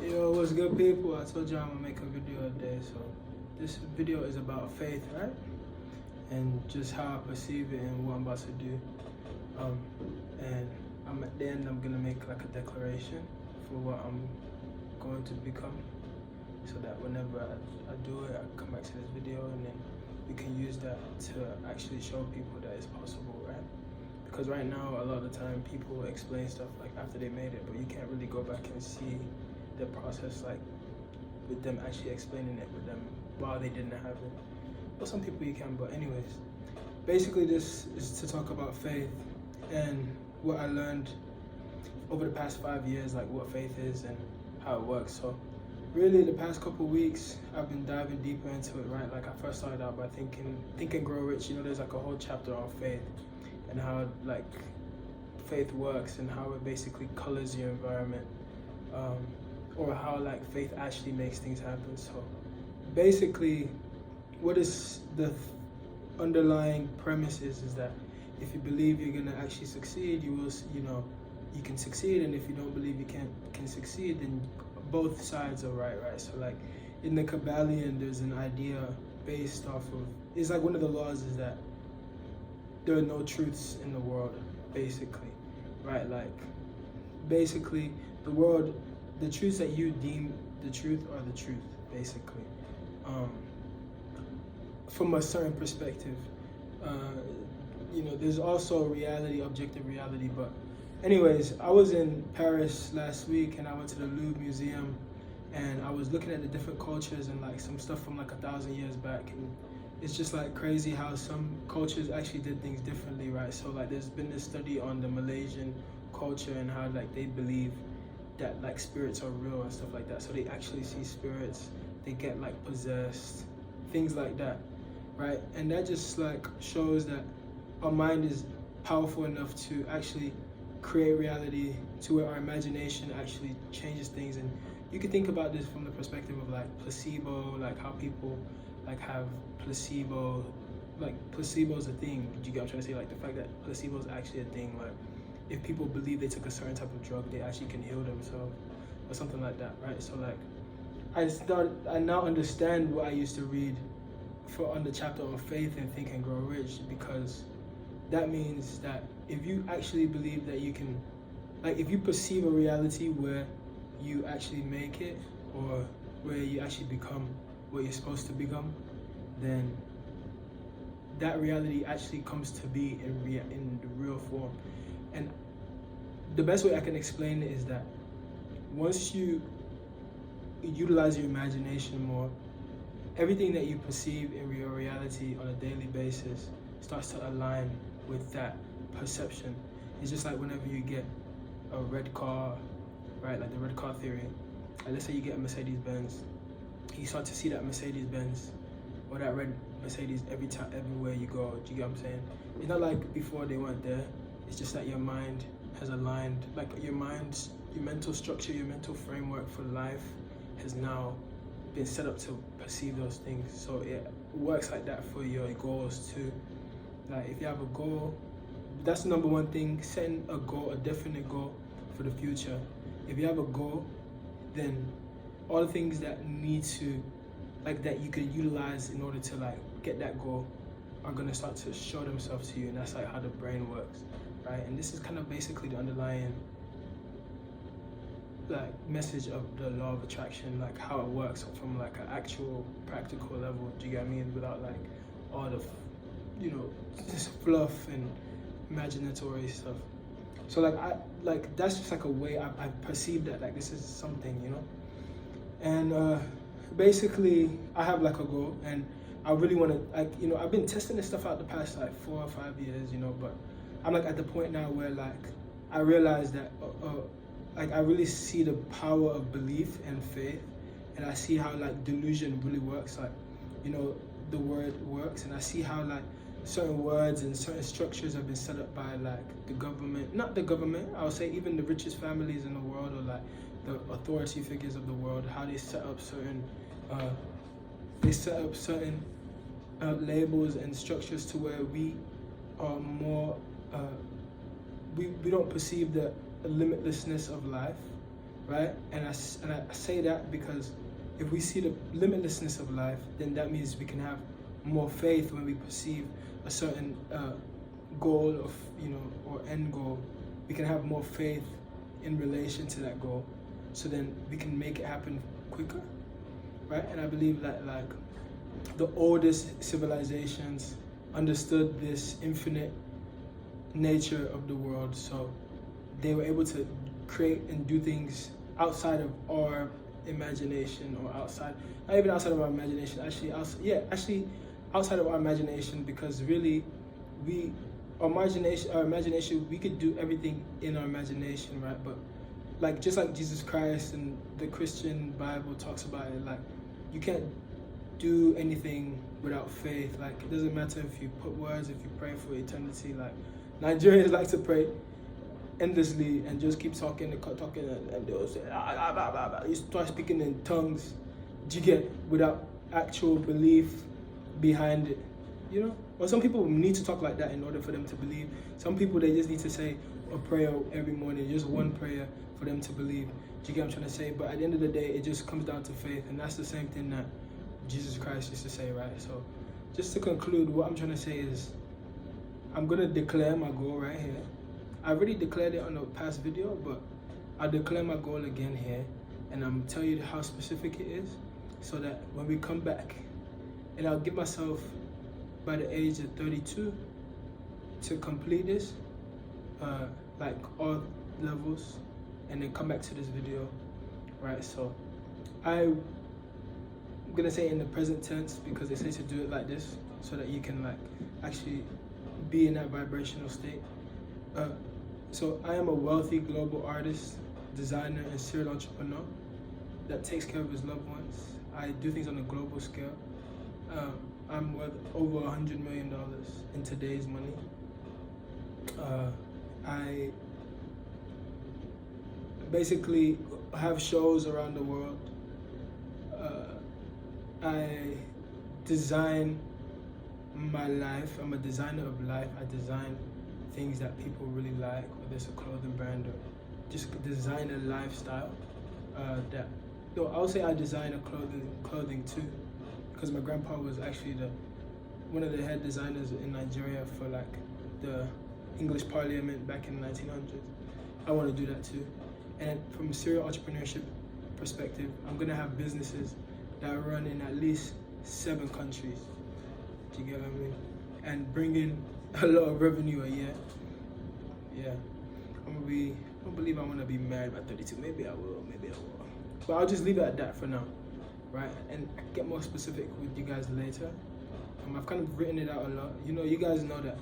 Yo, what's good, people? I told you I'm gonna make a video today, so this video is about faith, right? And just how I perceive it and what I'm about to do. And at the end, I'm gonna make like a declaration for what I'm going to become, so that whenever I do it, I come back to this video and then we can use that to actually show people that it's possible, right? Because right now, a lot of the time, people explain stuff like after they made it, but you can't really go back and see the process, like with them actually explaining it with them while they didn't have it. Well, some people you can, but anyways, basically this is to talk about faith and what I learned over the past 5 years, like what faith is and how it works. So really the past couple weeks I've been diving deeper into it, right? Like I first started out by Think and Grow Rich. You know, there's like a whole chapter on faith and how like faith works and how it basically colors your environment, or how like faith actually makes things happen. So basically what is the underlying premise is that if you believe you're gonna actually succeed, you will, you can succeed, and if you don't believe you can succeed, then both sides are right. So like in the Kabbalion, there's an idea based off of, it's like one of the laws is that there are no truths in the world, basically, right? Like basically the world, the truths that you deem the truth are the truth, basically, from a certain perspective. There's also reality, objective reality. But anyways, I was in Paris last week and I went to the Louvre Museum and I was looking at the different cultures and like some stuff from like 1,000 years back, and it's just like crazy how some cultures actually did things differently, right? So like there's been this study on the Malaysian culture and how like they believe that like spirits are real and stuff like that. So they actually see spirits, they get like possessed, things like that, right? And that just like shows that our mind is powerful enough to actually create reality, to where our imagination actually changes things. And you can think about this from the perspective of like placebo, like how people like have placebo, like placebo's a thing. You get what I'm trying to say? Like the fact that placebo is actually a thing. Like if people believe they took a certain type of drug, they actually can heal themselves or something like that, right? So like I now understand what I used to read on the chapter on faith and Think and Grow Rich, because that means that if you actually believe that you can, like if you perceive a reality where you actually make it, or where you actually become what you're supposed to become, then that reality actually comes to be in the real form. And the best way I can explain it is that once you utilize your imagination more, everything that you perceive in your reality on a daily basis starts to align with that perception. It's just like whenever you get a red car, right? Like the red car theory. Like let's say you get a Mercedes-Benz, you start to see that Mercedes-Benz or that red Mercedes everywhere you go. Do you get what I'm saying? It's not like before they weren't there. It's just that your mind has aligned, like your mental structure, your mental framework for life has now been set up to perceive those things. So it works like that for your goals too. Like if you have a goal, that's the number one thing, setting a goal, a definite goal for the future. If you have a goal, then all the things that need to, like that you can utilize in order to like get that goal are gonna start to show themselves to you, and that's like how the brain works, right? And this is kind of basically the underlying like message of the law of attraction, like how it works from like an actual practical level. Do you get what I mean? Without like all the just fluff and imaginatory stuff. So like that's just like a way I perceive that like this is something, and basically I have like a goal, and I really want to, like, I've been testing this stuff out the past like 4 or 5 years, but I'm like at the point now where like I realize that like I really see the power of belief and faith, and I see how like delusion really works, like the word works, and I see how like certain words and certain structures have been set up by like the government, not the government, I would say even the richest families in the world, or like the authority figures of the world, how they set up certain labels and structures to where we are more we don't perceive the limitlessness of life, right? And I say that because if we see the limitlessness of life, then that means we can have more faith when we perceive a certain goal of, or end goal. We can have more faith in relation to that goal, so then we can make it happen quicker, right? And I believe that like the oldest civilizations understood this infinite nature of the world, so they were able to create and do things outside of our imagination, or not even outside of our imagination, actually outside of our imagination, because really our imagination, we could do everything in our imagination, right? But like, just like Jesus Christ and the Christian Bible talks about it, like, you can't do anything without faith. Like, it doesn't matter if you put words, if you pray for eternity. Like, Nigerians like to pray endlessly and just keep talking, and they'll say, ah, blah, blah, blah. You start speaking in tongues, do you get, without actual belief behind it, Or some people need to talk like that in order for them to believe. Some people, they just need to say a prayer every morning, just one prayer for them to believe. Do you get what I'm trying to say? But at the end of the day, it just comes down to faith, and that's the same thing that Jesus Christ used to say, right? So just to conclude, what I'm trying to say is, I'm going to declare my goal right here. I already declared it on the past video, but I'll declare my goal again here, and I'm telling you how specific it is, so that when we come back, and I'll give myself by the age of 32 to complete this, like all levels, and then come back to this video, right? So I'm gonna say in the present tense, because they say to do it like this, so that you can like actually be in that vibrational state. So I am a wealthy global artist, designer, and serial entrepreneur that takes care of his loved ones. I do things on a global scale. I'm worth over $100 million in today's money. I basically have shows around the world. I design my life. I'm a designer of life. I design things that people really like, whether it's a clothing brand or just design a lifestyle. I'll say I design a clothing too, because my grandpa was actually one of the head designers in Nigeria for like the English Parliament back in the 1900s. I want to do that too. And from a serial entrepreneurship perspective, I'm gonna have businesses that run in at least 7 countries. Do you get what I mean? And bring in a lot of revenue a year. Yeah, I don't believe I want to be married by 32. Maybe I will. But I'll just leave it at that for now, right? And I get more specific with you guys later. I've kind of written it out a lot. You guys know that.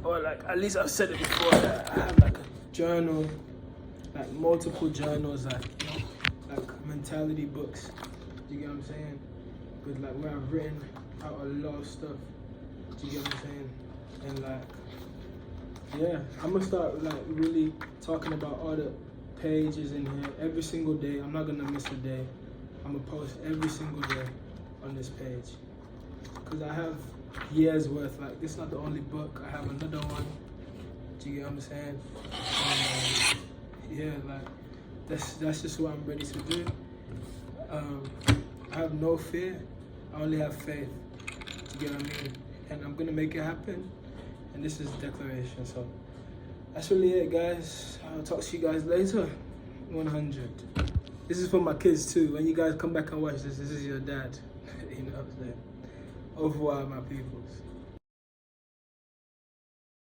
Or like, at least I've said it before, that I have like a journal, like multiple journals, like mentality books. Do you get what I'm saying? With like where I've written out a lot of stuff. Do you get what I'm saying? And like, yeah, I'm gonna start like really talking about all the pages in here every single day. I'm not gonna miss a day. I'm gonna post every single day on this page, because I have years worth. Like, this is not the only book. I have another one. Do you get what I'm saying? And, yeah, like that's just what I'm ready to do. I have no fear. I only have faith. Do you get what I mean? And I'm gonna make it happen. And this is the declaration. So that's really it, guys. I'll talk to you guys later. 100. This is for my kids too. When you guys come back and watch this, this is your dad. You know what I'm saying? Au revoir, my peoples.